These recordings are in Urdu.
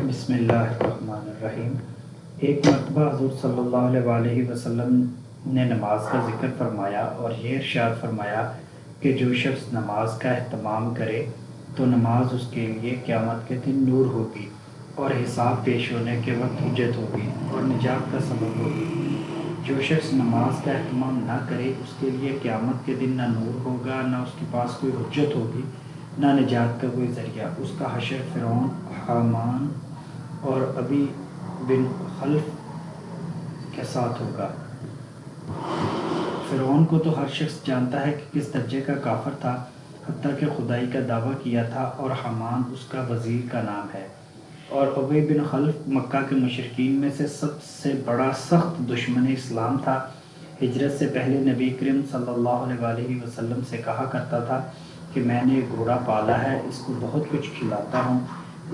بسم اللہ الرحمن الرحیم۔ ایک مرتبہ حضور صلی اللہ علیہ وسلم نے نماز کا ذکر فرمایا اور یہ ارشاد فرمایا کہ جو شخص نماز کا اہتمام کرے تو نماز اس کے لیے قیامت کے دن نور ہوگی اور حساب پیش ہونے کے وقت حجت ہوگی اور نجات کا سبب ہوگی۔ جو شخص نماز کا اہتمام نہ کرے اس کے لیے قیامت کے دن نہ نور ہوگا، نہ اس کے پاس کوئی حجت ہوگی، نہ نجات کا کوئی ذریعہ۔ اس کا حشر فرعون، حامان اور ابی بن خلف کے ساتھ ہوگا۔ فرعون کو تو ہر شخص جانتا ہے کہ کس درجے کا کافر تھا، حتیٰ کہ خدائی کا دعویٰ کیا تھا، اور حامان اس کا وزیر کا نام ہے۔ اور ابی بن خلف مکہ کے مشرکین میں سے سب سے بڑا سخت دشمن اسلام تھا۔ ہجرت سے پہلے نبی کریم صلی اللہ علیہ وسلم سے کہا کرتا تھا کہ میں نے ایک گھوڑا پالا ہے، اس کو بہت کچھ کھلاتا ہوں،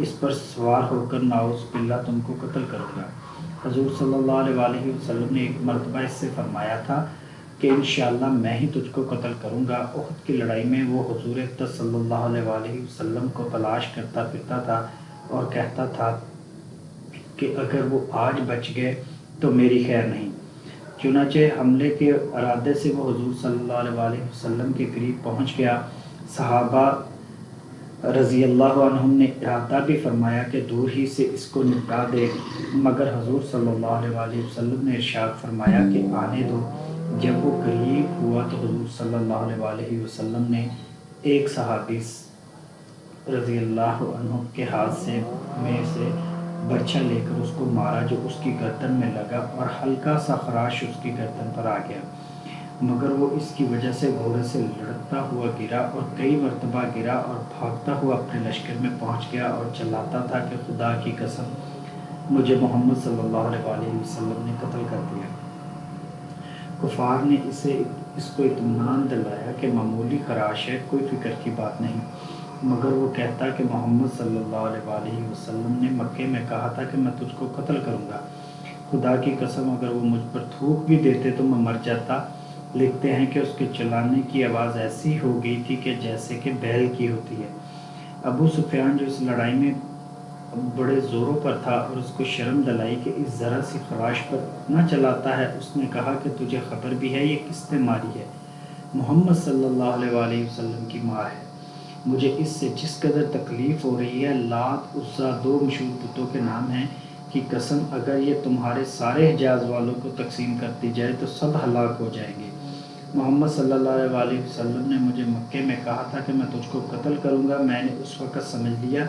اس پر سوار ہو کر نعوذ باللہ تم کو قتل کروں گا۔ حضور صلی اللہ علیہ وسلم نے ایک مرتبہ اس سے فرمایا تھا کہ انشاءاللہ میں ہی تجھ کو قتل کروں گا۔ احد کی لڑائی میں وہ حضور اقدس صلی اللہ علیہ وسلم کو تلاش کرتا پھرتا تھا اور کہتا تھا کہ اگر وہ آج بچ گئے تو میری خیر نہیں۔ چنانچہ حملے کے ارادے سے وہ حضور صلی اللہ علیہ وسلم کے قریب پہنچ گیا۔ صحابہ رضی اللہ عنہم نے ارادہ بھی فرمایا کہ دور ہی سے اس کو نپٹا دے، مگر حضور صلی اللہ علیہ وسلم نے ارشاد فرمایا کہ آنے دو۔ جب وہ قریب ہوا تو حضور صلی اللہ علیہ وسلم نے ایک صحابی رضی اللہ عنہ کے ہاتھ میں سے برچھا لے کر اس کو مارا، جو اس کی گردن میں لگا اور ہلکا سا خراش اس کی گردن پر آ گیا، مگر وہ اس کی وجہ سے گھوڑے سے لڑکتا ہوا گرا اور کئی مرتبہ گرا اور بھاگتا ہوا اپنے لشکر میں پہنچ گیا اور چلاتا تھا کہ خدا کی قسم مجھے محمد صلی اللہ علیہ وسلم نے قتل کر دیا۔ کفار نے اس کو اطمینان دلایا کہ معمولی خراش ہے، کوئی فکر کی بات نہیں، مگر وہ کہتا کہ محمد صلی اللہ علیہ وسلم نے مکے میں کہا تھا کہ میں تجھ کو قتل کروں گا۔ خدا کی قسم اگر وہ مجھ پر تھوک بھی دیتے تو میں مر جاتا۔ لکھتے ہیں کہ اس کے چلانے کی آواز ایسی ہو گئی تھی کہ جیسے کہ بیل کی ہوتی ہے۔ ابو سفیان جو اس لڑائی میں بڑے زوروں پر تھا اور اس کو شرم دلائی کہ اس ذرا سی خراش پر نہ چلاتا ہے، اس نے کہا کہ تجھے خبر بھی ہے یہ کس نے ماری ہے؟ محمد صلی اللہ علیہ وسلم کی مار ہے۔ مجھے اس سے جس قدر تکلیف ہو رہی ہے، لات عزیٰ دو مشہور بتوں کے نام ہیں کی قسم اگر یہ تمہارے سارے حجاز والوں کو تقسیم کر دی جائے تو سب ہلاک ہو جائیں گے۔ محمد صلی اللہ علیہ وسلم نے مجھے مکے میں کہا تھا کہ میں تجھ کو قتل کروں گا۔ میں نے اس وقت سمجھ لیا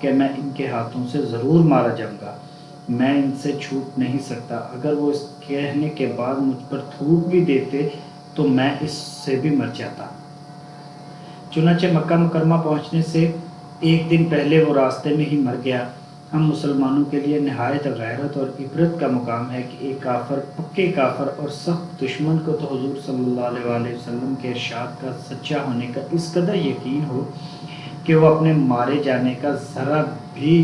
کہ میں ان کے ہاتھوں سے ضرور مارا جاؤں گا، میں ان سے چھوٹ نہیں سکتا۔ اگر وہ اس کہنے کے بعد مجھ پر تھوک بھی دیتے تو میں اس سے بھی مر جاتا۔ چنانچہ مکہ مکرمہ پہنچنے سے ایک دن پہلے وہ راستے میں ہی مر گیا۔ ہم مسلمانوں کے لیے نہایت غیرت اور عبرت کا مقام ہے کہ ایک کافر، پکے کافر اور سخت دشمن کو تو حضور صلی اللہ علیہ وسلم کے ارشاد کا سچا ہونے کا اس قدر یقین ہو کہ وہ اپنے مارے جانے کا ذرا بھی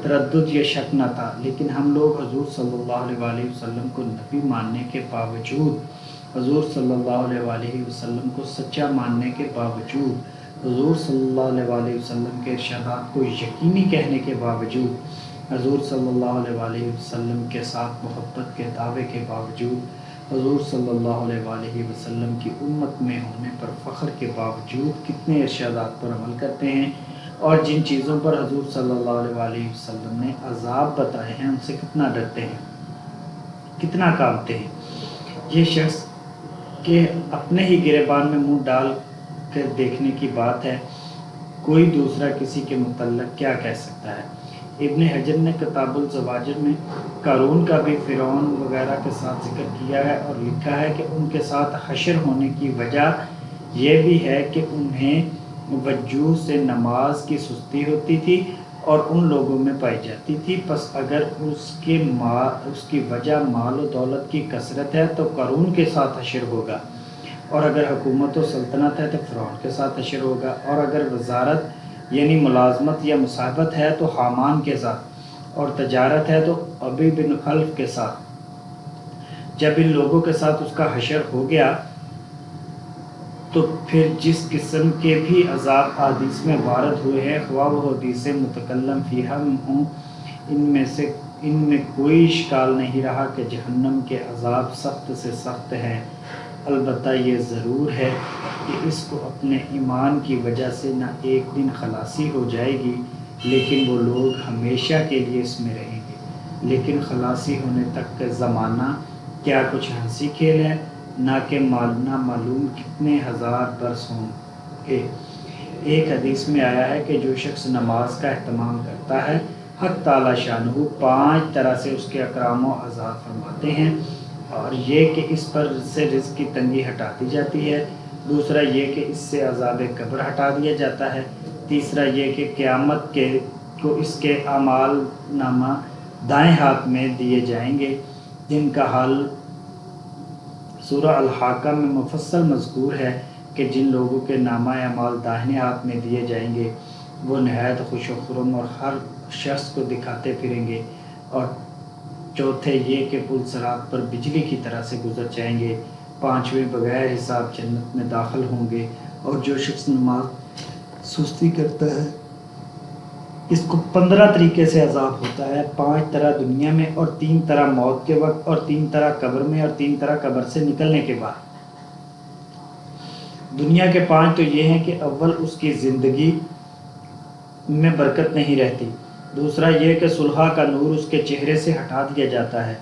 تردد یا شک نہ تھا، لیکن ہم لوگ حضور صلی اللہ علیہ وسلم کو نبی ماننے کے باوجود، حضور صلی اللہ علیہ وسلم کو سچا ماننے کے باوجود، حضور صلی اللہ علیہ وسلم کے ارشادات کو یقینی کہنے کے باوجود، حضور صلی اللہ علیہ وسلم کے ساتھ محبت کے دعوے کے باوجود، حضور صلی اللہ علیہ وسلم کی امت میں ہونے پر فخر کے باوجود کتنے ارشادات پر عمل کرتے ہیں، اور جن چیزوں پر حضور صلی اللہ علیہ وسلم نے عذاب بتائے ہیں ان سے کتنا ڈرتے ہیں، کتنا کانپتے ہیں۔ یہ شخص کہ اپنے ہی گریبان میں منہ ڈال کر دیکھنے کی بات ہے، کوئی دوسرا کسی کے متعلق کیا کہہ سکتا ہے؟ ابن حجر نے کتاب الزواجر میں قارون کا بھی فرعون وغیرہ کے ساتھ ذکر کیا ہے اور لکھا ہے کہ ان کے ساتھ حشر ہونے کی وجہ یہ بھی ہے کہ انہیں وجوہ سے نماز کی سستی ہوتی تھی اور ان لوگوں میں پائی جاتی تھی، پس اگر اس کی وجہ مال و دولت کی کثرت ہے تو قارون کے ساتھ حشر ہوگا، اور اگر حکومت و سلطنت ہے تو فرعون کے ساتھ حشر ہوگا، اور اگر وزارت یعنی ملازمت یا مصاحبت ہے تو حامان کے ساتھ، اور تجارت ہے تو ابی بن خلف کے ساتھ۔ جب ان لوگوں کے ساتھ اس کا حشر ہو گیا تو پھر جس قسم کے بھی عذاب حدیث میں وارد ہوئے ہیں، خواہ وہ حدیث متکلم فیہا ہوں ان میں کوئی اشکال نہیں رہا کہ جہنم کے عذاب سخت سے سخت ہیں، البتہ یہ ضرور ہے کہ اس کو اپنے ایمان کی وجہ سے نہ ایک دن خلاصی ہو جائے گی، لیکن وہ لوگ ہمیشہ کے لیے اس میں رہیں گے۔ لیکن خلاصی ہونے تک کا زمانہ کیا کچھ ہنسی کھیل ہے، نہ کہ نہ معلوم کتنے ہزار برس ہوں گے۔ ایک حدیث میں آیا ہے کہ جو شخص نماز کا اہتمام کرتا ہے، حق تعالی شانہ 5 طرح سے اس کے اکرام و اعزاز فرماتے ہیں، اور یہ کہ اس پر سے رزق کی تنگی ہٹا دی جاتی ہے، دوسرا یہ کہ اس سے عذاب قبر ہٹا دیا جاتا ہے، تیسرا یہ کہ قیامت کو اس کے اعمال نامہ دائیں ہاتھ میں دیے جائیں گے، جن کا حال سورہ الحاقہ میں مفصل مذکور ہے کہ جن لوگوں کے نامہ اعمال داہنے ہاتھ میں دیے جائیں گے وہ نہایت خوش و خرم اور ہر شخص کو دکھاتے پھریں گے، اور چوتھے یہ کہ پل صراط پر بجلی کی طرح سے گزر جائیں گے، پانچویں بغیر حساب جنت میں داخل ہوں گے، اور جو شخص نماز سستی کرتا ہے اس کو 15 طریقے سے عذاب ہوتا ہے، 5 طرح دنیا میں، اور 3 طرح موت کے وقت، اور 3 طرح قبر میں، اور 3 طرح قبر سے نکلنے کے بعد۔ دنیا کے 5 تو یہ ہیں کہ اول اس کی زندگی میں برکت نہیں رہتی، دوسرا یہ کہ صلحہ کا نور اس کے چہرے سے ہٹا دیا جاتا ہے،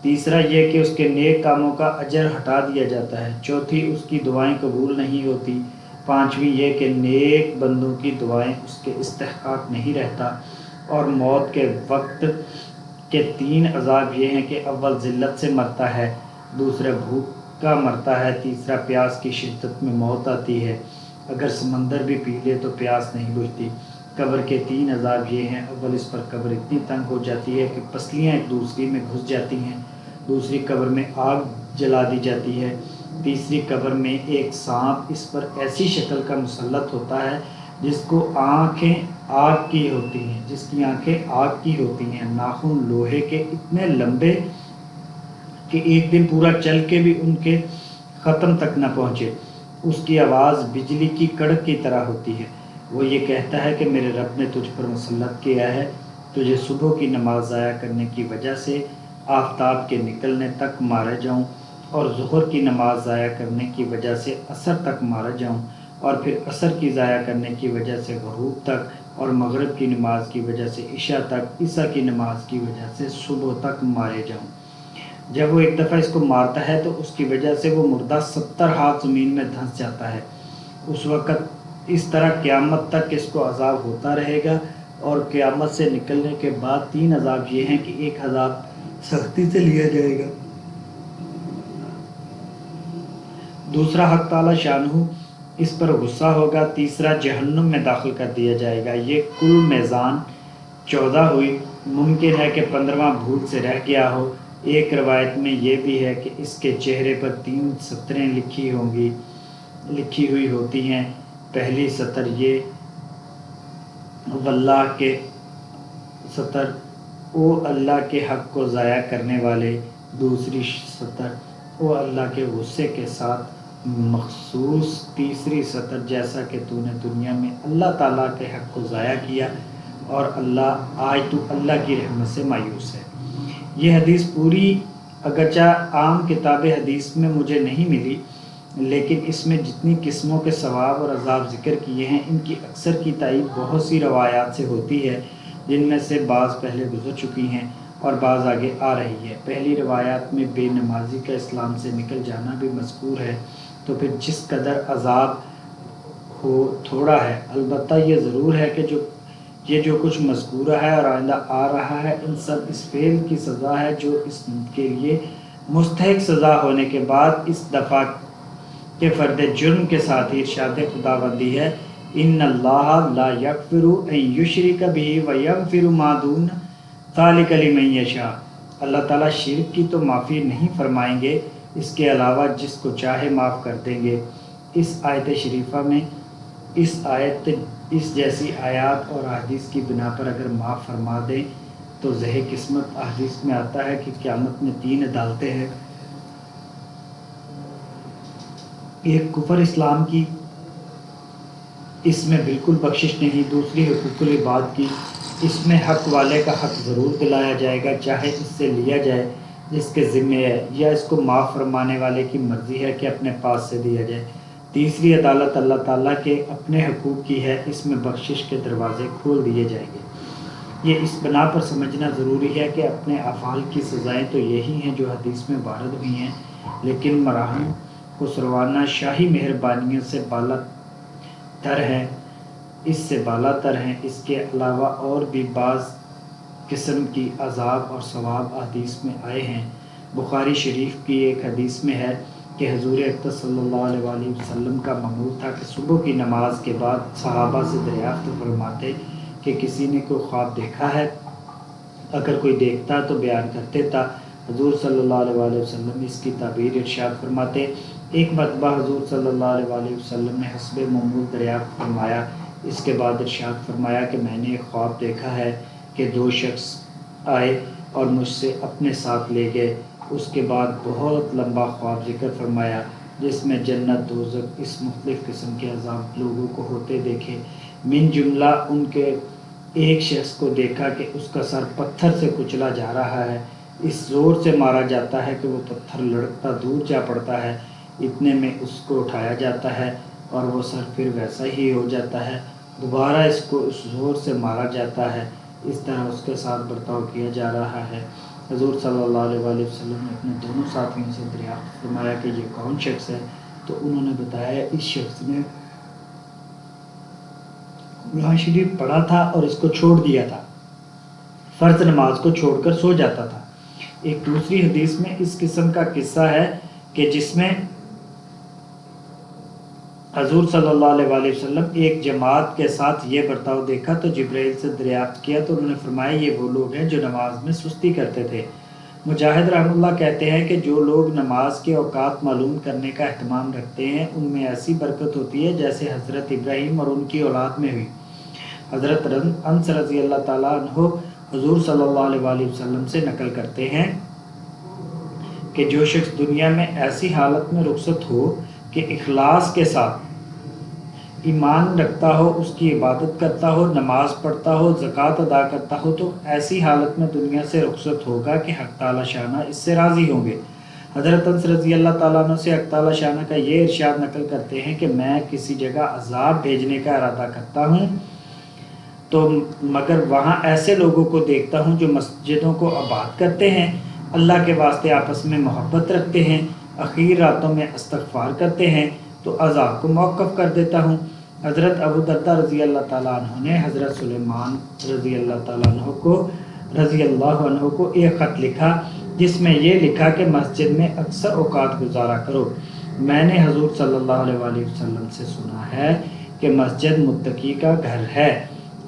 تیسرا یہ کہ اس کے نیک کاموں کا اجر ہٹا دیا جاتا ہے، چوتھی اس کی دعائیں قبول نہیں ہوتی، پانچویں یہ کہ نیک بندوں کی دعائیں اس کے استحقاق نہیں رہتا، اور موت کے وقت کے 3 عذاب یہ ہیں کہ اول ذلت سے مرتا ہے، دوسرا بھوک کا مرتا ہے، تیسرا پیاس کی شدت میں موت آتی ہے، اگر سمندر بھی پی لے تو پیاس نہیں بجھتی۔ قبر کے 3 عذاب یہ ہیں، اول اس پر قبر اتنی تنگ ہو جاتی ہے کہ پسلیاں ایک دوسری میں گھس جاتی ہیں، دوسری قبر میں آگ جلا دی جاتی ہے، تیسری قبر میں ایک سانپ اس پر ایسی شکل کا مسلط ہوتا ہے جس کی آنکھیں آگ کی ہوتی ہیں، ناخن لوہے کے اتنے لمبے کہ ایک دن پورا چل کے بھی ان کے ختم تک نہ پہنچے، اس کی آواز بجلی کی کڑک کی طرح ہوتی ہے، وہ یہ کہتا ہے کہ میرے رب نے تجھ پر مسلط کیا ہے، تجھے صبح کی نماز ضائع کرنے کی وجہ سے آفتاب کے نکلنے تک مارا جاؤں، اور ظہر کی نماز ضائع کرنے کی وجہ سے عصر تک مارا جاؤں، اور پھر عصر کی ضائع کرنے کی وجہ سے غروب تک، اور مغرب کی نماز کی وجہ سے عشاء تک، عشاء کی نماز کی وجہ سے صبح تک مارے جاؤں۔ جب وہ ایک دفعہ اس کو مارتا ہے تو اس کی وجہ سے وہ مردہ 70 ہاتھ زمین میں دھنس جاتا ہے، اس وقت اس طرح قیامت تک اس کو عذاب ہوتا رہے گا، اور قیامت سے نکلنے کے بعد 3 عذاب یہ ہیں کہ ایک عذاب سختی سے لیا جائے گا، دوسرا حق تعالی شانہ اس پر غصہ ہوگا، تیسرا جہنم میں داخل کر دیا جائے گا۔ یہ کل میزان 14 ہوئی، ممکن ہے کہ 15واں بھول سے رہ گیا ہو۔ ایک روایت میں یہ بھی ہے کہ اس کے چہرے پر 3 سطریں لکھی ہوئی ہوتی ہیں، پہلی سطر یہ واللہ کے سطر او اللہ کے حق کو ضائع کرنے والے، دوسری سطر او اللہ کے غصے کے ساتھ مخصوص، تیسری سطر جیسا کہ تو نے دنیا میں اللہ تعالیٰ کے حق کو ضائع کیا اور آج تو اللہ کی رحمت سے مایوس ہے۔ یہ حدیث پوری اگرچہ عام کتاب حدیث میں مجھے نہیں ملی، لیکن اس میں جتنی قسموں کے ثواب اور عذاب ذکر کیے ہیں ان کی اکثر کی تائید بہت سی روایات سے ہوتی ہے، جن میں سے بعض پہلے گزر چکی ہیں اور بعض آگے آ رہی ہے۔ پہلی روایات میں بے نمازی کا اسلام سے نکل جانا بھی مذکور ہے، تو پھر جس قدر عذاب ہو تھوڑا ہے، البتہ یہ ضرور ہے کہ یہ جو کچھ مذکورہ ہے اور آئندہ آ رہا ہے ان سب اس فعل کی سزا ہے جو اس کے لیے مستحق سزا ہونے کے بعد اس دفعہ کے فرد جرم کے ساتھ ہی ارشاد خداوندی ہے، ان اللہ لا یغفر ان یشرک بہ ویغفر ما دون ذلک لمن یشاء۔ اللہ تعالیٰ شرک کی تو معافی نہیں فرمائیں گے، اس کے علاوہ جس کو چاہے معاف کر دیں گے۔ اس آیت شریفہ میں اس جیسی آیات اور احادیث کی بنا پر اگر معاف فرما دیں تو زہ قسمت احادیث میں آتا ہے کہ قیامت میں 3 عدالتیں ہیں، ایک کفر اسلام کی، اس میں بالکل بخشش نہیں، دوسری حقوق العباد کی، اس میں حق والے کا حق ضرور دلایا جائے گا، چاہے اس سے لیا جائے جس کے ذمے ہے، یا اس کو معاف فرمانے والے کی مرضی ہے کہ اپنے پاس سے دیا جائے۔ تیسری عدالت اللہ تعالیٰ کے اپنے حقوق کی ہے، اس میں بخشش کے دروازے کھول دیے جائیں گے۔ یہ اس بنا پر سمجھنا ضروری ہے کہ اپنے افعال کی سزائیں تو یہی ہیں جو حدیث میں وارد ہوئی ہیں، لیکن مراحم خسروانہ شاہی مہربانیوں سے بالا تر ہیں، اس سے بالا تر ہیں۔ اس کے علاوہ اور بھی بعض قسم کی عذاب اور ثواب حدیث میں آئے ہیں۔ بخاری شریف کی ایک حدیث میں ہے کہ حضور اقدس صلی اللہ علیہ وآلہ وسلم کا معمول تھا کہ صبح کی نماز کے بعد صحابہ سے دریافت فرماتے کہ کسی نے کوئی خواب دیکھا ہے؟ اگر کوئی دیکھتا تو بیان کرتے تھا۔ حضور صلی اللہ علیہ وآلہ وسلم اس کی تعبیر ارشاد فرماتے۔ ایک مرتبہ حضور صلی اللہ علیہ وآلہ وسلم نے حسب معمول دریافت فرمایا، اس کے بعد ارشاد فرمایا کہ میں نے ایک خواب دیکھا ہے کہ دو شخص آئے اور مجھ سے اپنے ساتھ لے گئے۔ اس کے بعد بہت لمبا خواب ذکر فرمایا جس میں جنت دوزخ اس مختلف قسم کے عذاب لوگوں کو ہوتے دیکھے۔ من جملہ ان کے ایک شخص کو دیکھا کہ اس کا سر پتھر سے کچلا جا رہا ہے، اس زور سے مارا جاتا ہے کہ وہ پتھر لڑکتا دور جا پڑتا ہے، اتنے میں اس کو اٹھایا جاتا ہے اور وہ سر پھر ویسا ہی ہو جاتا ہے، دوبارہ اس کو اس زور سے مارا جاتا ہے، اس طرح اس کے ساتھ برتاؤ کیا جا رہا ہے۔ حضور صلی اللہ علیہ وآلہ وسلم نے اپنے دونوں ساتھیوں سے دریافت فرمایا کہ یہ کون شخص ہے؟ تو انہوں نے بتایا اس شخص نے قرآن شریف پڑھا تھا اور اس کو چھوڑ دیا تھا، فرض نماز کو چھوڑ کر سو جاتا تھا۔ ایک دوسری حدیث میں اس قسم کا قصہ ہے کہ جس میں حضور صلی اللہ علیہ وآلہ وسلم ایک جماعت کے ساتھ یہ برتاؤ دیکھا تو جبرائیل سے دریافت کیا تو انہوں نے فرمایا یہ وہ لوگ ہیں جو نماز میں سستی کرتے تھے۔ مجاہد رحمہ اللہ کہتے ہیں کہ جو لوگ نماز کے اوقات معلوم کرنے کا اہتمام رکھتے ہیں ان میں ایسی برکت ہوتی ہے جیسے حضرت ابراہیم اور ان کی اولاد میں ہوئی۔ حضرت انس رضی اللہ تعالیٰ عنہ حضور صلی اللہ علیہ وآلہ وسلم سے نقل کرتے ہیں کہ جو شخص دنیا میں ایسی حالت میں رخصت ہو کہ اخلاص کے ساتھ ایمان رکھتا ہو، اس کی عبادت کرتا ہو، نماز پڑھتا ہو، زکوٰۃ ادا کرتا ہو، تو ایسی حالت میں دنیا سے رخصت ہوگا کہ حق تعالی شانہ اس سے راضی ہوں گے۔ حضرت انس رضی اللہ تعالیٰ عنہ سے حق تعالی شانہ کا یہ ارشاد نقل کرتے ہیں کہ میں کسی جگہ عذاب بھیجنے کا ارادہ کرتا ہوں تو مگر وہاں ایسے لوگوں کو دیکھتا ہوں جو مسجدوں کو آباد کرتے ہیں، اللہ کے واسطے آپس میں محبت رکھتے ہیں، اخیر راتوں میں استغفار کرتے ہیں، تو عذاب کو موقف کر دیتا ہوں۔ حضرت ابو درداء رضی اللہ تعالیٰ عنہ نے حضرت سلیمان رضی اللہ تعالیٰ عنہ کو ایک خط لکھا جس میں یہ لکھا کہ مسجد میں اکثر اوقات گزارا کرو۔ میں نے حضور صلی اللہ علیہ وآلہ وسلم سے سنا ہے کہ مسجد متقی کا گھر ہے۔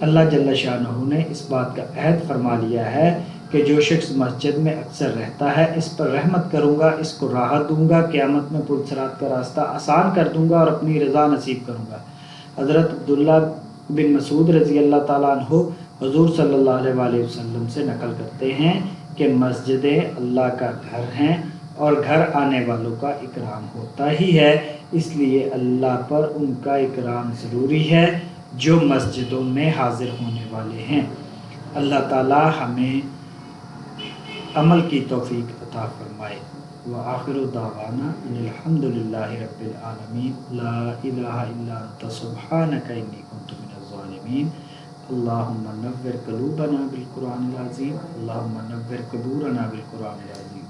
اللہ جل شانہ نے اس بات کا عہد فرما لیا ہے کہ جو شخص مسجد میں اکثر رہتا ہے اس پر رحمت کروں گا، اس کو راحت دوں گا، قیامت میں پل صراط کا راستہ آسان کر دوں گا اور اپنی رضا نصیب کروں گا۔ حضرت عبداللہ بن مسعود رضی اللہ تعالیٰ عنہ حضور صلی اللہ علیہ وآلہ وسلم سے نقل کرتے ہیں کہ مسجدیں اللہ کا گھر ہیں اور گھر آنے والوں کا اکرام ہوتا ہی ہے، اس لیے اللہ پر ان کا اکرام ضروری ہے جو مسجدوں میں حاضر ہونے والے ہیں۔ اللہ تعالی ہمیں عمل کی توفیق عطا فرمائے۔ وآخر دعوانا ان الحمد للہ رب العالمین، لا الہ الا انت سبحانک انی کنت من الظالمین۔ اللہم نور قلوبنا بالقرآن العظیم، اللہم نور قبورنا بالقرآن العظیم۔